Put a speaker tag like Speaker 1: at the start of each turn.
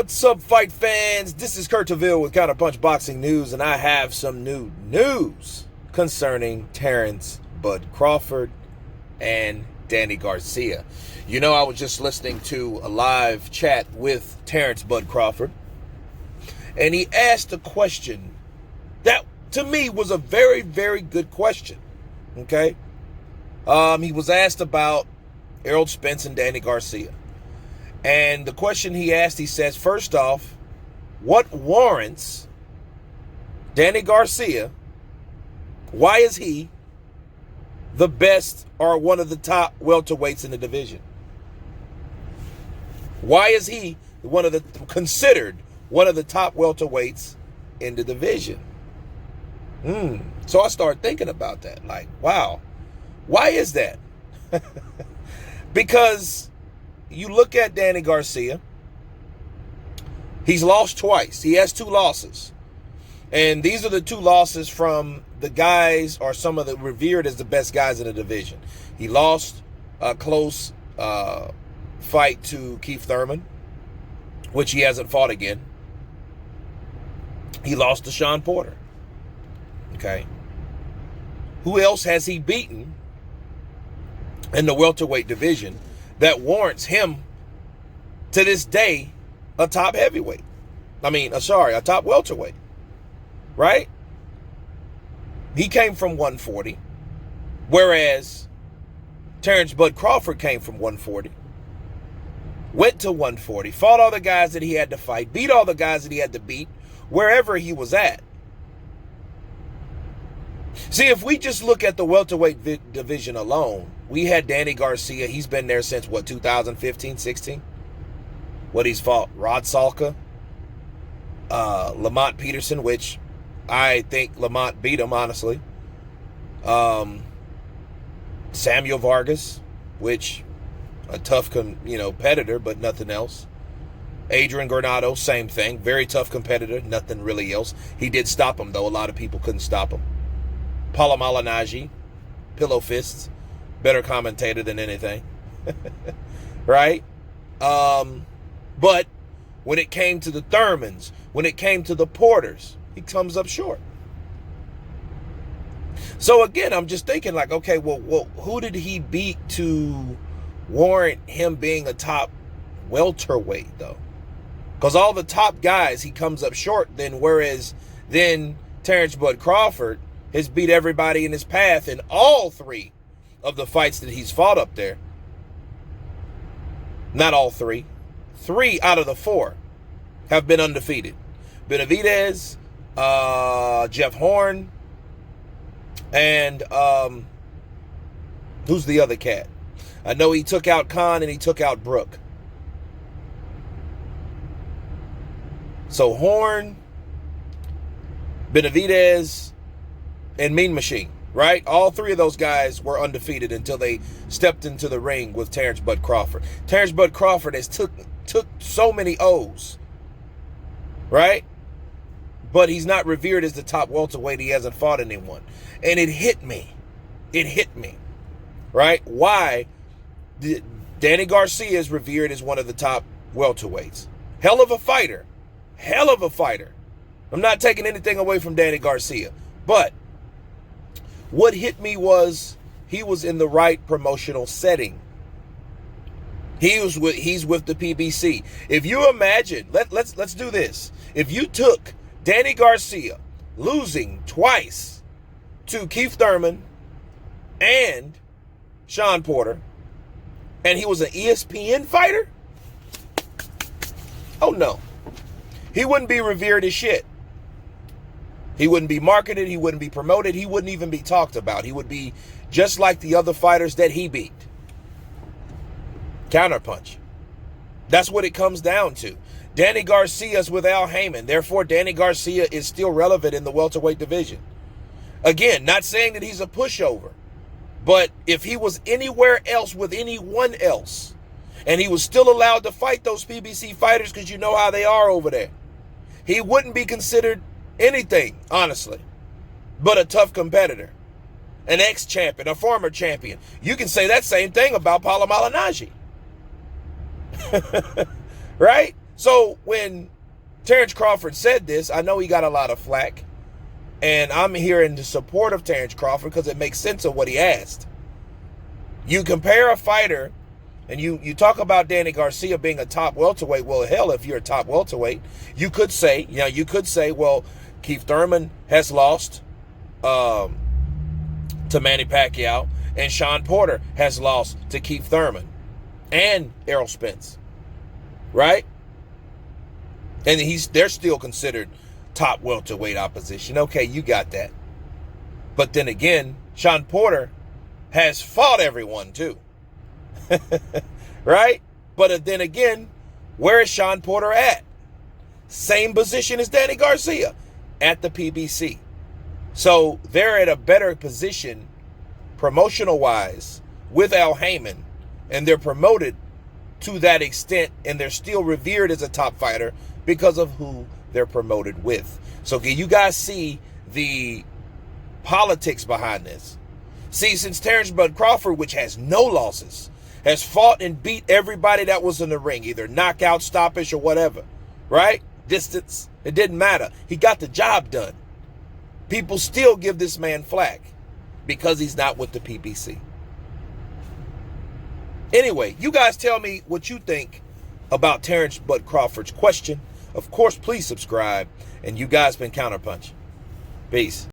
Speaker 1: What's up, fight fans? This is Kurt Taville with Counterpunch Boxing News, and I have some new news concerning Terence Bud Crawford and Danny Garcia. You know, I was just listening to a live chat with Terence Bud Crawford, and he asked a question that, to me, was a very, very good question, okay? He was asked about Errol Spence and Danny Garcia. And the question he asked, he says, first off, what warrants Danny Garcia? Why is he the best or one of the top welterweights in the division? Why is he considered one of the top welterweights in the division? So I started thinking about that. Like, wow, why is that? Because you look at Danny Garcia, he's lost twice. He has 2 losses. And these are the 2 losses from the guys, or some of the revered as the best guys in the division. He lost a close fight to Keith Thurman, which he hasn't fought again. He lost to Sean Porter. Okay. Who else has he beaten in the welterweight division that warrants him, to this day, a top heavyweight? A top welterweight, right? He came from 140, whereas Terence Bud Crawford came from 140, went to 140, fought all the guys that he had to fight, beat all the guys that he had to beat, wherever he was at. See, if we just look at the welterweight division alone, we had Danny Garcia. He's been there since, 2015, 16? He's fought Rod Salka, Lamont Peterson, which I think Lamont beat him, honestly. Samuel Vargas, which a tough competitor, but nothing else. Adrian Granado, same thing. Very tough competitor, nothing really else. He did stop him, though. A lot of people couldn't stop him. Paulo Malignaggi, pillow fists, better commentator than anything, right? But when it came to the Thurmans, when it came to the Porters, he comes up short. So again, I'm just thinking like, okay, well, who did he beat to warrant him being a top welterweight, though? Because all the top guys, he comes up short then, whereas then Terence Bud Crawford has beat everybody in his path in all 3 of the fights that he's fought up there. Not all 3. 3 out of the 4 have been undefeated. Benavidez, Jeff Horn, and who's the other cat? I know he took out Khan and he took out Brook. So Horn, Benavidez, and Mean Machine, right? All 3 of those guys were undefeated until they stepped into the ring with Terence Bud Crawford. Terence Bud Crawford has took so many O's, right? But he's not revered as the top welterweight. He hasn't fought anyone. And it hit me. It hit me, right? Why? Danny Garcia is revered as one of the top welterweights. Hell of a fighter. Hell of a fighter. I'm not taking anything away from Danny Garcia. But what hit me was he was in the right promotional setting. He's with the PBC. If you imagine, let's do this. If you took Danny Garcia losing twice to Keith Thurman and Sean Porter, and he was an ESPN fighter, oh no, he wouldn't be revered as shit. He wouldn't be marketed. He wouldn't be promoted. He wouldn't even be talked about. He would be just like the other fighters that he beat. Counterpunch. That's what it comes down to. Danny Garcia's with Al Heyman. Therefore, Danny Garcia is still relevant in the welterweight division. Again, not saying that he's a pushover. But if he was anywhere else with anyone else, and he was still allowed to fight those PBC fighters, because you know how they are over there, he wouldn't be considered anything, honestly, but a tough competitor, an ex-champion, a former champion. You can say that same thing about Paulo Malignaggi. Right? So when Terence Crawford said this, I know he got a lot of flack. And I'm here in the support of Terence Crawford because it makes sense of what he asked. You compare a fighter, and you talk about Danny Garcia being a top welterweight. Well, hell, if you're a top welterweight, you could say, well, Keith Thurman has lost to Manny Pacquiao, and Sean Porter has lost to Keith Thurman and Errol Spence, right? And they're still considered top welterweight opposition. Okay, you got that. But then again, Sean Porter has fought everyone too. Right? But then again, where is Sean Porter at? Same position as Danny Garcia, at the PBC. So they're at a better position promotional wise with Al Heyman, and they're promoted to that extent, and they're still revered as a top fighter because of who they're promoted with. So can you guys see the politics behind this? See, since Terence Bud Crawford, which has no losses, has fought and beat everybody that was in the ring, either knockout, stoppage, or whatever, right? Distance, it didn't matter. He got the job done. People still give this man flack because he's not with the PBC. Anyway, you guys tell me what you think about Terence Bud Crawford's question. Of course, please subscribe. And you guys been Counterpunch. Peace.